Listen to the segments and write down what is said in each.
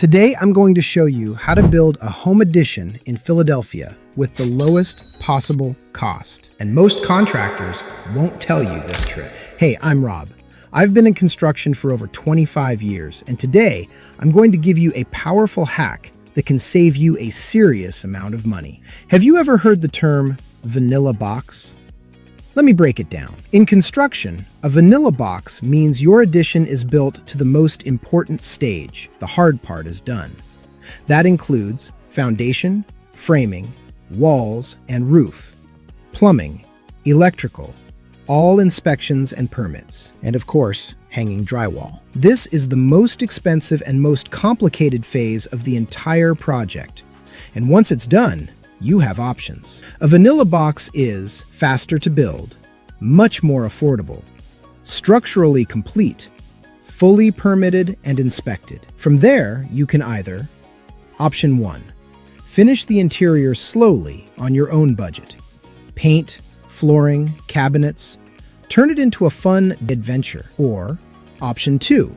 Today, I'm going to show you how to build a home addition in Philadelphia with the lowest possible cost. And most contractors won't tell you this trick. Hey, I'm Rob. I've been in construction for over 25 years, and today I'm going to give you a powerful hack that can save you a serious amount of money. Have you ever heard the term vanilla box? Let me break it down. In construction, a vanilla box means your addition is built to the most important stage. The hard part is done. That includes foundation, framing, walls and roof, plumbing, electrical, all inspections and permits, and of course, hanging drywall. This is the most expensive and most complicated phase of the entire project. And once it's done, you have options. A vanilla box is faster to build, much more affordable, structurally complete, fully permitted and inspected. From there, you can either, option 1, finish the interior slowly on your own budget. Paint, flooring, cabinets, turn it into a fun adventure. Or, option 2,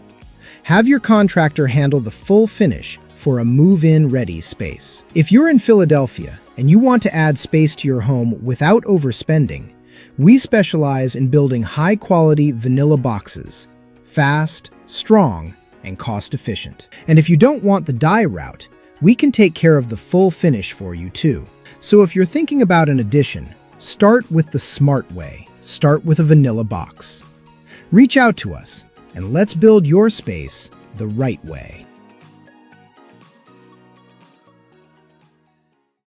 have your contractor handle the full finish for a move-in ready space. If you're in Philadelphia and you want to add space to your home without overspending, we specialize in building high-quality vanilla boxes, fast, strong, and cost-efficient. And if you don't want the die route, we can take care of the full finish for you too. So if you're thinking about an addition, start with the smart way. Start with a vanilla box. Reach out to us, and let's build your space the right way.